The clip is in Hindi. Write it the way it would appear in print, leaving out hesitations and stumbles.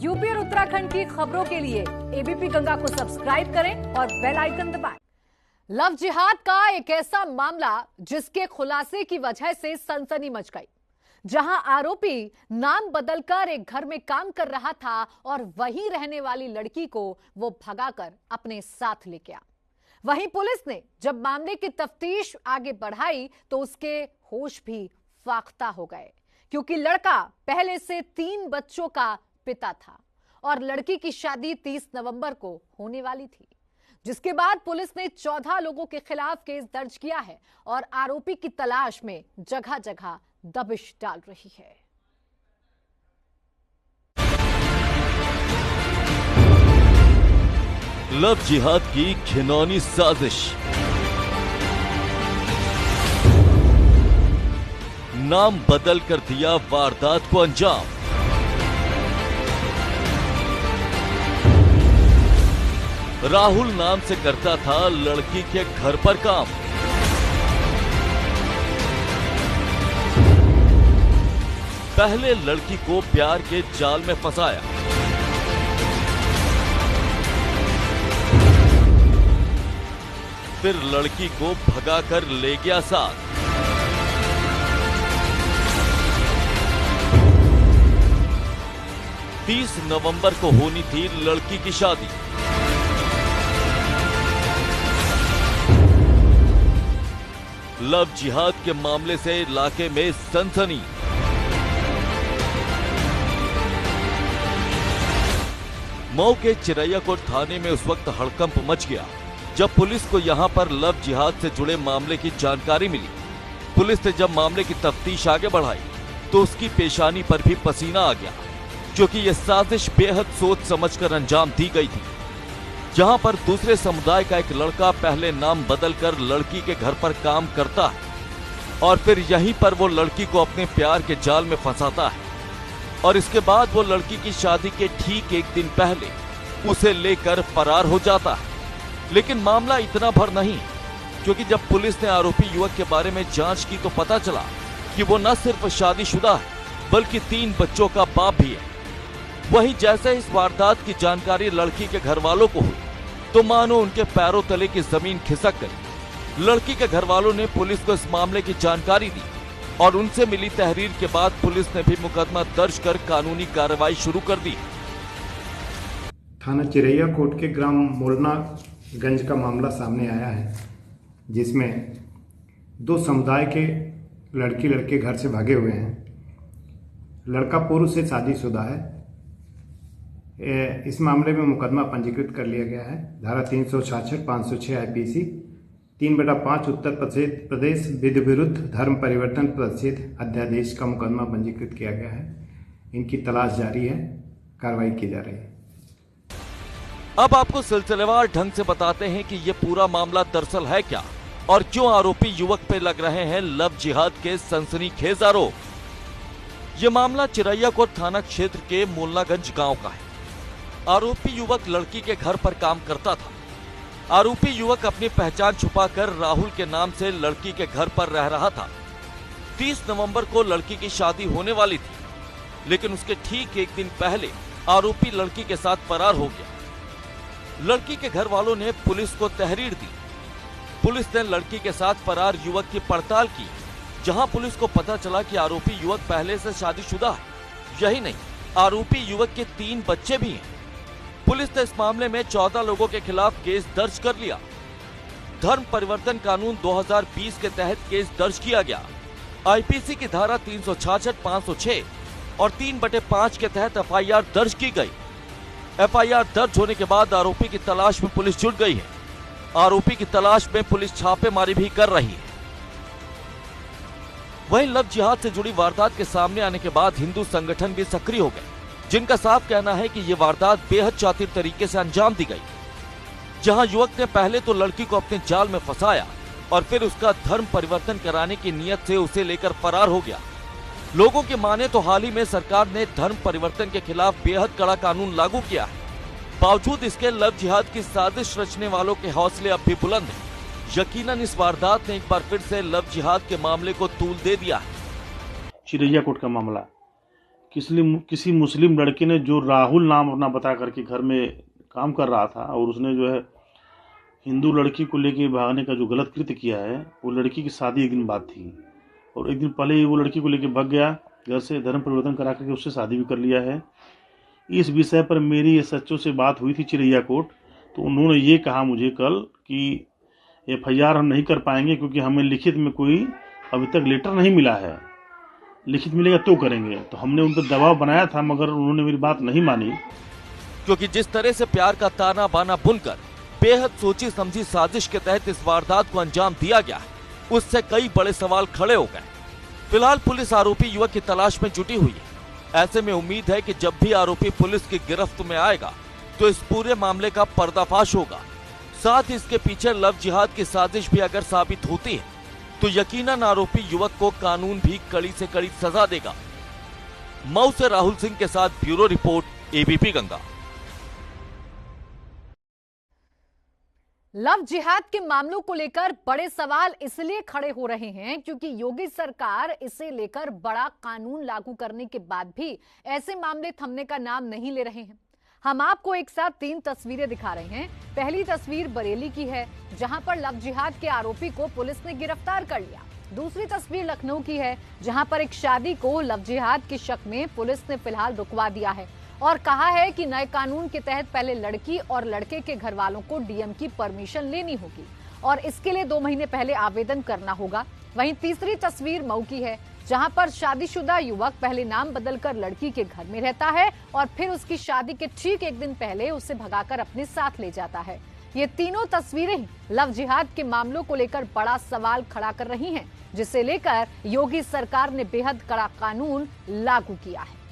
यूपी और उत्तराखंड की खबरों के लिए एबीपी गंगा को सब्सक्राइब करें और बेल आइकन दबाएं। लव जिहाद का एक ऐसा मामला जिसके खुलासे की वजह से सनसनी मच गई, जहां आरोपी नाम बदलकर एक घर में काम कर रहा था और वहीं रहने वाली लड़की को वो भगाकर अपने साथ लेके आ। वहीं पुलिस ने जब मामले की तफ्तीश आगे बढ़ाई तो उसके होश भी फाख्ता हो गए, क्योंकि लड़का पहले से 3 बच्चों का पिता था और लड़की की शादी 30 नवंबर को होने वाली थी, जिसके बाद पुलिस ने 14 लोगों के खिलाफ केस दर्ज किया है और आरोपी की तलाश में जगह जगह दबिश डाल रही है। लव जिहाद की घिनौनी साजिश, नाम बदल कर दिया वारदात को अंजाम। राहुल नाम से करता था लड़की के घर पर काम। पहले लड़की को प्यार के जाल में फंसाया, फिर लड़की को भगाकर ले गया साथ। तीस नवंबर को होनी थी लड़की की शादी। लव जिहाद के मामले से इलाके में सनसनी। मऊ के चिरैयाकोट थाने में उस वक्त हड़कंप मच गया जब पुलिस को यहां पर लव जिहाद से जुड़े मामले की जानकारी मिली। पुलिस ने जब मामले की तफ्तीश आगे बढ़ाई तो उसकी पेशानी पर भी पसीना आ गया, क्योंकि यह साजिश बेहद सोच समझकर अंजाम दी गई थी। जहां पर दूसरे समुदाय का एक लड़का पहले नाम बदलकर लड़की के घर पर काम करता है और फिर यहीं पर वो लड़की को अपने प्यार के जाल में फंसाता है और इसके बाद वो लड़की की शादी के ठीक एक दिन पहले उसे लेकर फरार हो जाता है। लेकिन मामला इतना भर नहीं, क्योंकि जब पुलिस ने आरोपी युवक के बारे में जांच की तो पता चला कि वो न सिर्फ शादीशुदा है बल्कि 3 बच्चों का बाप भी है। वहीं जैसे इस वारदात की जानकारी लड़की के घर वालों को हुई तो मानो उनके पैरों तले की जमीन खिसक गई। लड़की के घर वालों ने पुलिस को इस मामले की जानकारी दी और उनसे मिली तहरीर के बाद पुलिस ने भी मुकदमा दर्ज कर कानूनी कार्रवाई शुरू कर दी। थाना चिरैयाकोट के ग्राम मोरनागंज का मामला सामने आया है, जिसमें 2 समुदाय के लड़के घर से भागे हुए हैं। लड़का पूर्व से शादीशुदा है। इस मामले में मुकदमा पंजीकृत कर लिया गया है। धारा 366, 506 आईपीसी 3/5 उत्तर प्रदेश विधि विरुद्ध धर्म परिवर्तन प्रतिषेध अध्यादेश का मुकदमा पंजीकृत किया गया है। इनकी तलाश जारी है, कार्रवाई की जा रही है। अब आपको सिलसिलेवार ढंग से बताते हैं कि ये पूरा मामला दरअसल है क्या और क्यों आरोपी युवक पे लग रहे हैं लव जिहाद के सनसनीखेज आरोप। ये मामला चिरैयाकोट थाना क्षेत्र के मोलनागंज गांव का है। आरोपी युवक लड़की के घर पर काम करता था। आरोपी युवक अपनी पहचान छुपाकर राहुल के नाम से लड़की के घर पर रह रहा था। 30 नवंबर को लड़की की शादी होने वाली थी, लेकिन उसके ठीक एक दिन पहले आरोपी लड़की के साथ फरार हो गया। लड़की के घर वालों ने पुलिस को तहरीर दी। पुलिस ने लड़की के साथ फरार युवक की पड़ताल की, जहां पुलिस को पता चला कि आरोपी युवक पहले से शादीशुदा है। यही नहीं, आरोपी युवक के 3 बच्चे भी हैं। पुलिस ने इस मामले में 14 लोगों के खिलाफ केस दर्ज कर लिया। धर्म परिवर्तन कानून 2020 के तहत केस दर्ज किया गया। आईपीसी की धारा 366, 506 और 3/5 के तहत एफआईआर दर्ज की गई। एफआईआर दर्ज होने के बाद आरोपी की तलाश में पुलिस जुट गई है। आरोपी की तलाश में पुलिस छापेमारी भी कर रही है। वहीं लव जिहाद से जुड़ी वारदात के सामने आने के बाद हिंदू संगठन भी सक्रिय हो गए, जिनका साफ कहना है कि ये वारदात बेहद चातुर तरीके से अंजाम दी गई। जहां युवक ने पहले तो लड़की को अपने जाल में फंसाया और फिर उसका धर्म परिवर्तन कराने की नीयत से उसे लेकर फरार हो गया। लोगों की माने तो हाल ही में सरकार ने धर्म परिवर्तन के खिलाफ बेहद कड़ा कानून लागू किया है। बावजूद इसके लव जिहाद की साजिश रचने वालों के हौसले अब भी बुलंद हैं। यकीनन इस वारदात ने एक बार फिर से लव जिहाद के मामले को तूल दे दिया है। चिरैयाकोट का मामला किसी मुस्लिम लड़के ने, जो राहुल नाम अपना बता करके घर में काम कर रहा था, और उसने जो है हिंदू लड़की को लेके भागने का जो गलत कृत्य किया है, वो लड़की की शादी एक दिन बाद थी और एक दिन पहले ही वो लड़की को लेके भाग गया घर से, धर्म परिवर्तन करा करके उससे शादी भी कर लिया है। इस विषय पर मेरी SHO से बात हुई थी चिरैया कोट, तो उन्होंने ये कहा मुझे कल कि FIR हम नहीं कर पाएंगे क्योंकि हमें लिखित में कोई अभी तक लेटर नहीं मिला है, लिखित मिलेगा तो करेंगे। तो हमने उन पर दबाव बनाया था मगर उन्होंने मेरी बात नहीं मानी। क्योंकि जिस तरह से प्यार का ताना बाना बुनकर बेहद सोची समझी साजिश के तहत इस वारदात को अंजाम दिया गया, उससे कई बड़े सवाल खड़े हो गए। फिलहाल पुलिस आरोपी युवक की तलाश में जुटी हुई है। ऐसे में उम्मीद है कि जब भी आरोपी पुलिस की गिरफ्त में आएगा तो इस पूरे मामले का पर्दाफाश होगा। साथ ही इसके पीछे लव जिहाद की साजिश भी अगर साबित होती है तो यकीनन आरोपी युवक को कानून भी कड़ी से कड़ी सजा देगा। मऊ से राहुल सिंह के साथ bureau report, ABP Ganga. Love जिहाद के मामलों को लेकर बड़े सवाल इसलिए खड़े हो रहे हैं क्योंकि योगी सरकार इसे लेकर बड़ा कानून लागू करने के बाद भी ऐसे मामले थमने का नाम नहीं ले रहे हैं। हम आपको एक साथ 3 तस्वीरें दिखा रहे हैं। पहली तस्वीर बरेली की है, जहां पर लव जिहाद के आरोपी को पुलिस ने गिरफ्तार कर लिया। दूसरी तस्वीर लखनऊ की है, जहां पर एक शादी को लव जिहाद के शक में पुलिस ने फिलहाल रुकवा दिया है और कहा है कि नए कानून के तहत पहले लड़की और लड़के के घर वालों को DM की परमिशन लेनी होगी और इसके लिए 2 महीने पहले आवेदन करना होगा। वहीं तीसरी तस्वीर मऊ की है, जहां पर शादीशुदा युवक पहले नाम बदलकर लड़की के घर में रहता है और फिर उसकी शादी के ठीक एक दिन पहले उसे भगाकर अपने साथ ले जाता है। ये तीनों तस्वीरें ही लव जिहाद के मामलों को लेकर बड़ा सवाल खड़ा कर रही हैं, जिसे लेकर योगी सरकार ने बेहद कड़ा कानून लागू किया है।